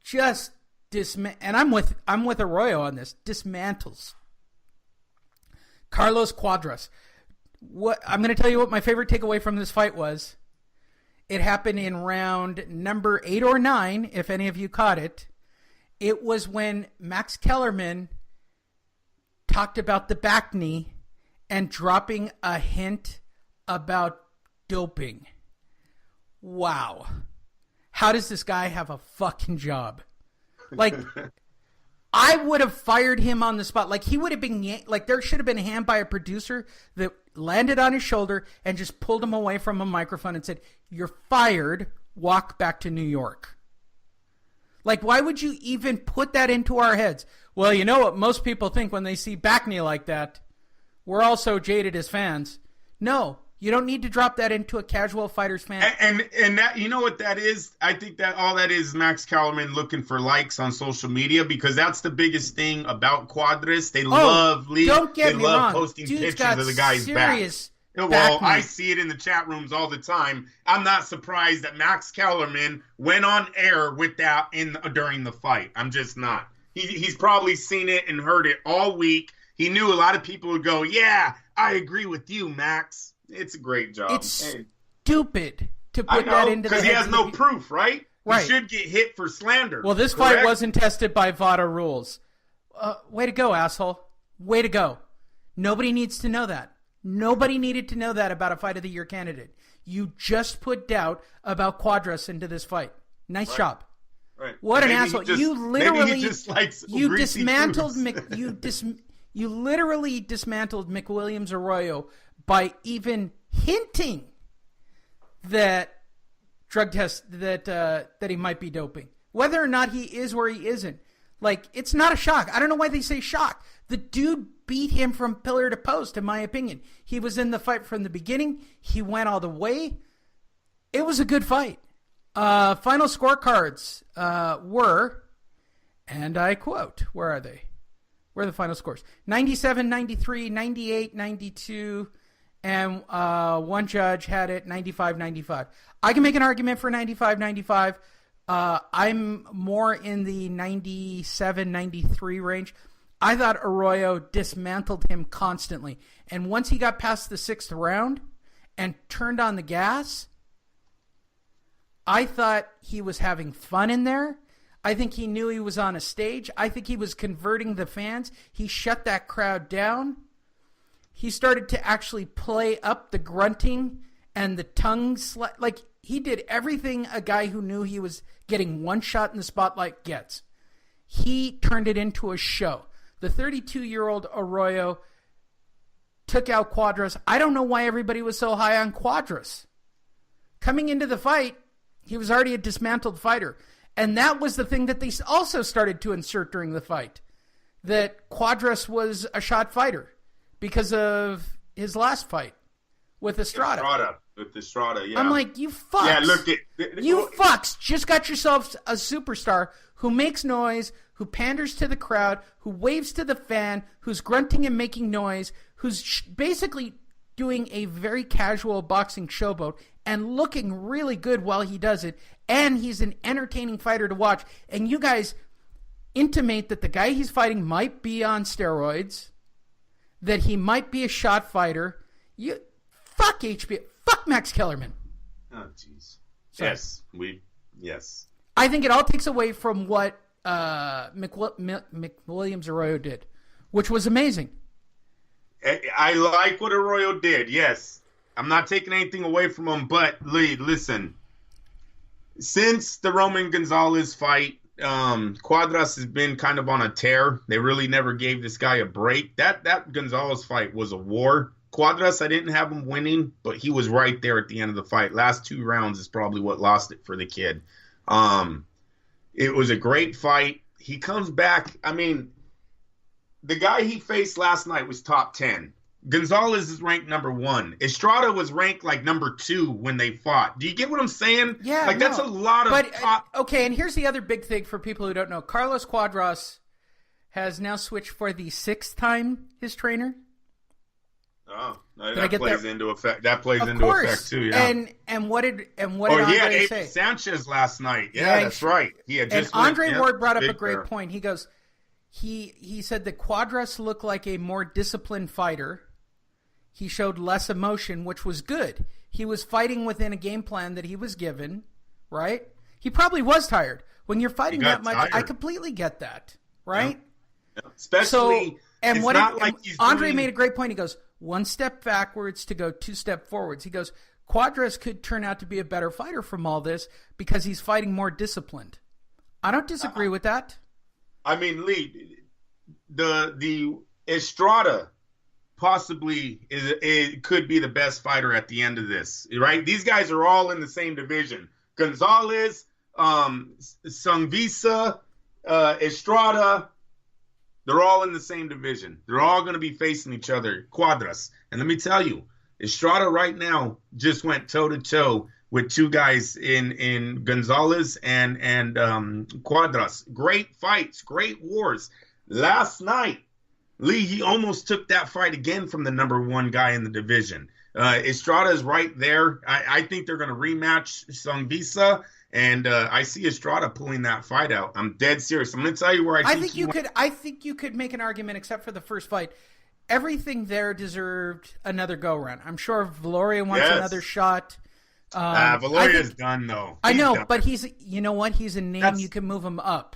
just and I'm with Arroyo on this, dismantles Carlos Cuadras. What I'm going to tell you what my favorite takeaway from this fight was. It happened in round number 8 or 9, if any of you caught it. It was when Max Kellerman talked about the back knee and dropping a hint about doping. Wow. How does this guy have a fucking job? Like, I would have fired him on the spot. Like, he would have been, like, there should have been a hand by a producer that landed on his shoulder and just pulled him away from a microphone and said, "You're fired. Walk back to New York." Like, why would you even put that into our heads? Well, you know what most people think when they see back knee like that? We're all so jaded as fans. No, you don't need to drop that into a casual fighter's fan. And that, you know what that is? I think that all that is Max Kellerman looking for likes on social media, because that's the biggest thing about Cuadras. They love posting Dude's pictures of the guy's back. Well, I see it in the chat rooms all the time. I'm not surprised that Max Kellerman went on air with that during the fight. I'm just not. He's probably seen it and heard it all week. He knew a lot of people would go, "Yeah, I agree with you, Max." It's a great job. It's stupid to put that into the heads. Because he has no proof, right? Right. He should get hit for slander. Well, this fight wasn't tested by VADA rules. Way to go, asshole. Way to go. Nobody needs to know that. Nobody needed to know that about a Fight of the Year candidate. You just put doubt about Cuadras into this fight. Nice job. Right. What an asshole. You literally dismantled you literally dismantled McWilliams Arroyo by even hinting that drug test that he might be doping. Whether or not he is or he isn't. Like, it's not a shock. I don't know why they say shock. The dude beat him from pillar to post, in my opinion. He was in the fight from the beginning. He went all the way. It was a good fight. Final scorecards were, and I quote, where are they? Where are the final scores? 97, 93, 98, 92, and one judge had it 95, 95. I can make an argument for 95, 95. I'm more in the 97, 93 range. I thought Arroyo dismantled him constantly. And once he got past the 6th round and turned on the gas, I thought he was having fun in there. I think he knew he was on a stage. I think he was converting the fans. He shut that crowd down. He started to actually play up the grunting and the tongue like he did everything a guy who knew he was getting one shot in the spotlight gets. He turned it into a show. The 32-year-old Arroyo took out Cuadras. I don't know why everybody was so high on Cuadras. Coming into the fight, he was already a dismantled fighter. And that was the thing that they also started to insert during the fight, that Cuadras was a shot fighter because of his last fight with Estrada. With Estrada, yeah. I'm like, you fucks. Yeah, look you fucks just got yourselves a superstar who makes noise, who panders to the crowd, who waves to the fan, who's grunting and making noise, who's basically doing a very casual boxing showboat and looking really good while he does it. And he's an entertaining fighter to watch. And you guys intimate that the guy he's fighting might be on steroids, that he might be a shot fighter. You fuck HBO. Fuck Max Kellerman. Oh, jeez. Yes. I think it all takes away from what McWilliams Arroyo did, which was amazing. I like what Arroyo did, yes. I'm not taking anything away from him, but listen. Since the Roman Gonzalez fight, Cuadras has been kind of on a tear. They really never gave this guy a break. That Gonzalez fight was a war. Cuadras, I didn't have him winning, but he was right there at the end of the fight. Last 2 rounds is probably what lost it for the kid. It was a great fight. He comes back. I mean, the guy he faced last night was top 10. Gonzalez is ranked number 1. Estrada was ranked like number 2 when they fought. Do you get what I'm saying? Yeah. Like, that's a lot of top. Okay, and here's the other big thing for people who don't know. Carlos Cuadras has now switched for the 6th time his trainer. Oh, Did I get plays that? into effect. That plays Of into course. effect too. Yeah. And what did Oh Andre yeah, say? Sanchez last night. Yeah, that's right. He had just and Andre Ward brought up a big great there. point. He goes, he said that Cuadras looked like a more disciplined fighter. He showed less emotion, which was good. He was fighting within a game plan that he was given, right? He probably was tired. When you're fighting that much, tired. I completely get that, right? Yeah. Especially, and it's what not like he's Andre doing... made a great point. He goes, one step backwards to go two step forwards. He goes, Cuadras could turn out to be a better fighter from all this because he's fighting more disciplined. I don't disagree with that. I mean, Lee, the Estrada possibly could be the best fighter at the end of this, right? These guys are all in the same division. Gonzalez, Sungvisa, Estrada, they're all in the same division. They're all going to be facing each other, Cuadras. And let me tell you, Estrada right now just went toe-to-toe with two guys in Gonzalez and Cuadras. Great fights, great wars. Last night, Lee, he almost took that fight again from the number one guy in the division. Estrada is right there. I think they're going to rematch Sungvisa, and I see Estrada pulling that fight out. I'm dead serious. I'm going to tell you where I think I think you could make an argument, except for the first fight. Everything there deserved another go-round. I'm sure Valoria wants another shot. Valoria's done, though. I know, but you know what? He's a name. You can move him up.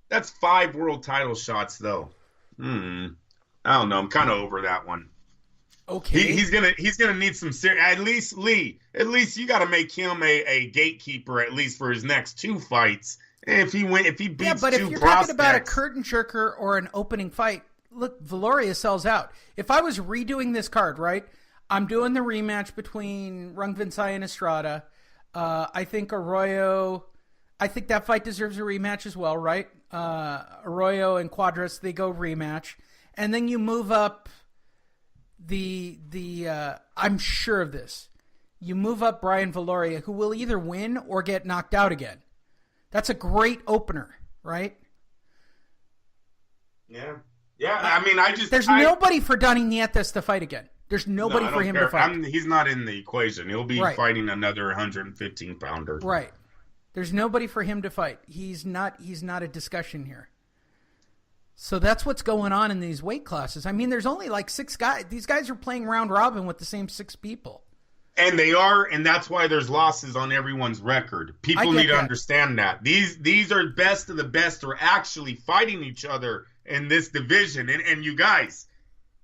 That's 5 world title shots, though. I don't know. I'm kind of over that one. Okay. He's gonna need some serious. At least Lee. At least you got to make him a gatekeeper at least for his next 2 fights. And if he beats yeah, but if you're talking about a curtain jerker or an opening fight, look, Valoria sells out. If I was redoing this card, right, I'm doing the rematch between Rungvisai and Estrada. I think Arroyo. I think that fight deserves a rematch as well, right? Arroyo and Cuadras, they go rematch. And then you move up I'm sure of this. You move up Brian Valoria, who will either win or get knocked out again. That's a great opener, right? Yeah. Yeah, I mean, There's nobody for Donny Nietes to fight again. There's nobody for him to fight. He's not in the equation. He'll be fighting another 115-pounder. Right. There's nobody for him to fight. He's not a discussion here. So that's what's going on in these weight classes. I mean, there's only like 6 guys. These guys are playing round robin with the same 6 people. And they are, and that's why there's losses on everyone's record. People need to understand that. These are best of the best are actually fighting each other in this division. And you guys,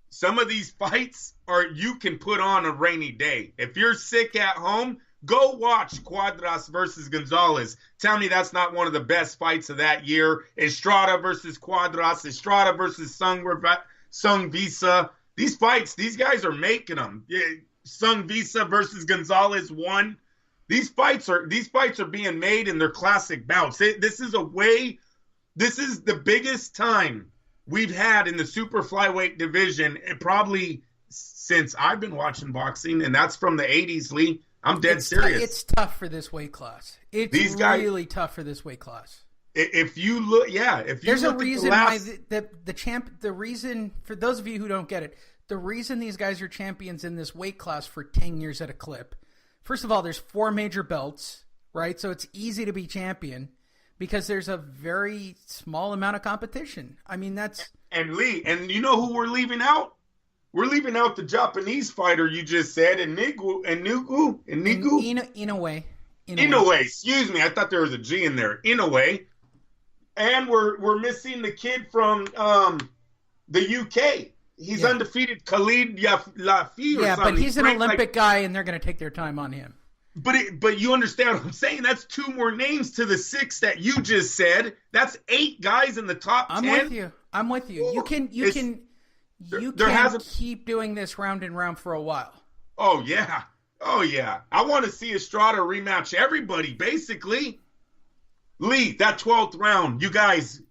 some of these fights you can put on a rainy day. If you're sick at home, go watch Cuadras versus Gonzalez. Tell me that's not one of the best fights of that year. Estrada versus Cuadras, Estrada versus Sungvisa. These fights, these guys are making them. Sungvisa versus Gonzalez won. These fights are being made in their classic bouts. This is the biggest time we've had in the super flyweight division, and probably since I've been watching boxing, and that's from the 80s, Lee. I'm dead serious. It's tough for this weight class. It's really tough for this weight class. If you look, there's a reason why the reason, for those of you who don't get it, the reason these guys are champions in this weight class for 10 years at a clip. First of all, there's 4 major belts, right? So it's easy to be champion because there's a very small amount of competition. I mean, and Lee, and you know who we're leaving out? We're leaving out the Japanese fighter you just said, Inoue. Inoue, excuse me. I thought there was a G in there. Inoue. And we're missing the kid from the UK. He's undefeated, Khalid Lafi or something. But he's an Olympic guy, and they're going to take their time on him. But you understand what I'm saying? That's 2 more names to the 6 that you just said. That's 8 guys in the top 10. I'm with you. You can keep doing this round and round for a while. Oh, yeah. I want to see Estrada rematch everybody, basically. Lee, that 12th round, you guys,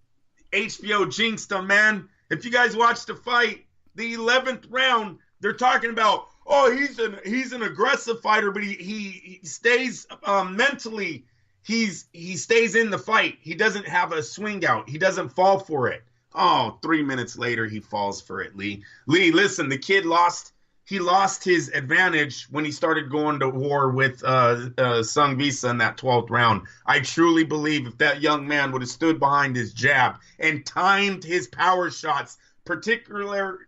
HBO jinxed them, man. If you guys watch the fight, the 11th round, they're talking about, he's an aggressive fighter, but he stays mentally, he stays in the fight. He doesn't have a swing out. He doesn't fall for it. 3 minutes later, he falls for it, Lee. Lee, listen, the kid lost he lost his advantage when he started going to war with Sung Visa in that 12th round. I truly believe if that young man would have stood behind his jab and timed his power shots, particularly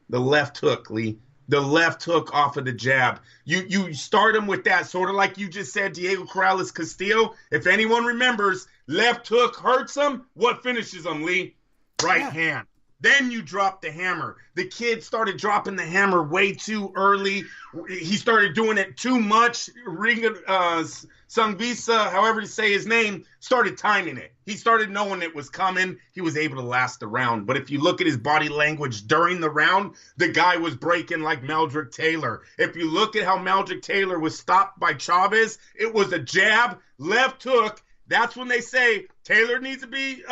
the left hook, Lee, the left hook off of the jab. You start him with that, sort of like you just said, Diego Corrales Castillo. If anyone remembers, left hook hurts him. What finishes him, Lee? Right hand. Then you drop the hammer. The kid started dropping the hammer way too early. He started doing it too much. Sung Visa, however you say his name, started timing it. He started knowing it was coming. He was able to last the round. But if you look at his body language during the round, the guy was breaking like Meldrick Taylor. If you look at how Meldrick Taylor was stopped by Chavez, it was a jab, left hook. That's when they say Taylor needs to be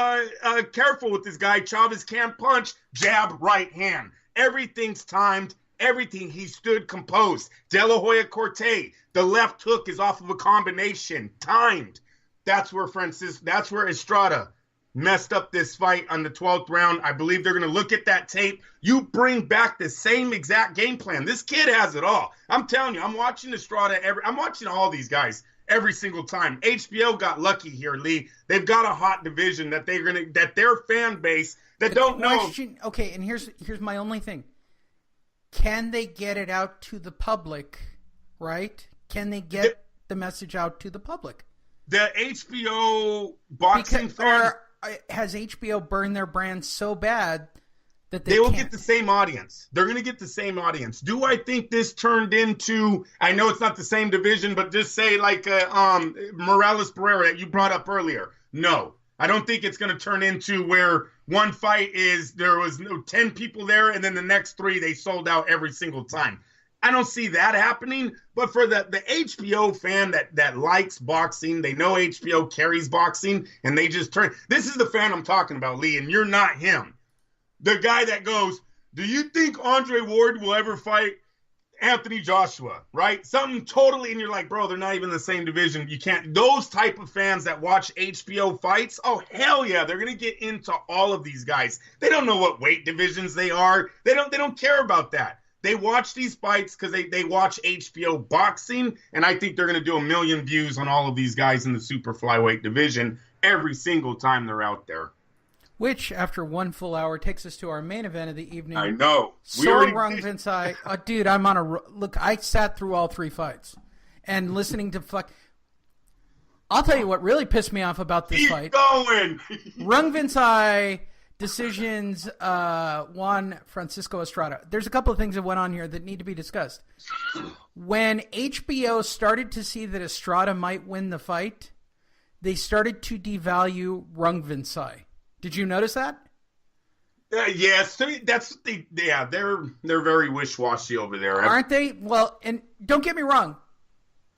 careful with this guy. Chavez can't punch. Jab, right hand. Everything's timed. Everything. He stood composed. De La Hoya Corte, the left hook is off of a combination. Timed. That's where Estrada messed up this fight on the 12th round. I believe they're going to look at that tape. You bring back the same exact game plan. This kid has it all. I'm telling you, I'm watching Estrada. I'm watching all these guys every single time. HBO got lucky here, Lee. They've got a hot division that their fan base that don't know. Okay, and here's my only thing. Can they get it out to the public, right? Can they get the message out to the public? The HBO boxing fans, or has HBO burned their brand so bad that they will get the same audience. They're going to get the same audience. Do I think this turned into, I know it's not the same division, but just say like Morales Barrera that you brought up earlier. No, I don't think it's going to turn into where one fight is there was 10 people there and then the next 3 they sold out every single time. I don't see that happening. But for the HBO fan that likes boxing, they know HBO carries boxing, and they just turn. This is the fan I'm talking about, Lee, and you're not him. The guy that goes, do you think Andre Ward will ever fight Anthony Joshua, right? Something totally, and you're like, bro, they're not even in the same division. You can't. Those type of fans that watch HBO fights, oh, hell yeah, they're going to get into all of these guys. They don't know what weight divisions they are. They don't care about that. They watch these fights because they watch HBO boxing, and I think they're going to do 1 million views on all of these guys in the super flyweight division every single time they're out there. Which, after 1 full hour, takes us to our main event of the evening. I know. Rungvisai. Dude, I'm on a... Look, I sat through all 3 fights. And listening to... I'll tell you what really pissed me off about this fight. Keep going! Rungvisai decisions Juan Francisco Estrada. There's a couple of things that went on here that need to be discussed. When HBO started to see that Estrada might win the fight, they started to devalue Rungvisai. Did you notice that? Yes, that's they're very wish-washy over there, aren't they? Well, and don't get me wrong,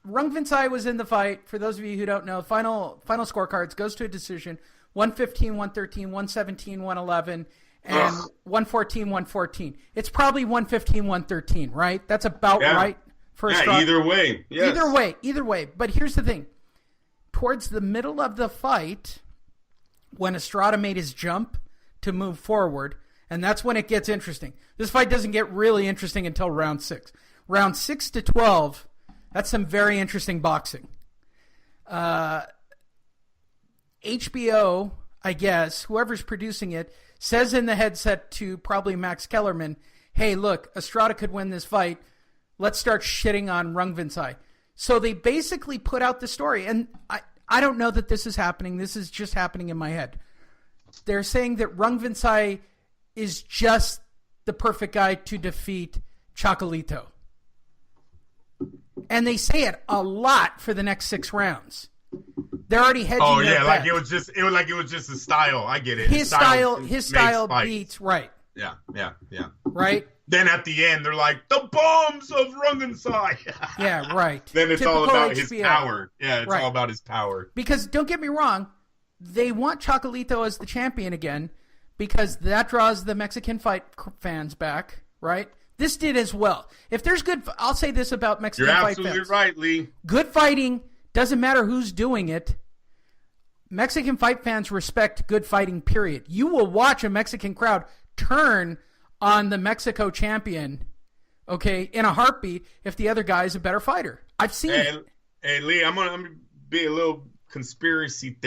Rungvisai was in the fight. For those of you who don't know, final scorecards goes to a decision: 115, 113, 117, 111, and 114, 114. It's probably 115, 113, right? That's about right for Estrada. Either way, yes. Either way. But here's the thing: towards the middle of the fight, when Estrada made his jump to move forward, and that's when it gets interesting. This fight doesn't get really interesting until round 6. Round 6 to 12, that's some very interesting boxing. HBO, I guess, whoever's producing it, says in the headset to probably Max Kellerman, hey, look, Estrada could win this fight. Let's start shitting on Rungvisai. So they basically put out the story, and I don't know that this is happening. This is just happening in my head. They're saying that Rungvisai is just the perfect guy to defeat Chocolatito. And they say it a lot for the next 6 rounds. They're already hedging. Oh yeah, like it was just a style. I get it. His style beats right. Yeah. Right? Then at the end, they're like, the bombs of Rungvisai. Yeah, right. Then it's Typical all about HBO. his power. Yeah, it's all about his power. Because, don't get me wrong, they want Chocolatito as the champion again because that draws the Mexican fight fans back, right? This did as well. If there's good... I'll say this about Mexican fight fans. You're absolutely right, Lee. Good fighting, doesn't matter who's doing it. Mexican fight fans respect good fighting, period. You will watch a Mexican crowd turn on the Mexico champion okay, in a heartbeat if the other guy is a better fighter. I've seen it. Hey, Lee, I'm gonna be a little conspiracy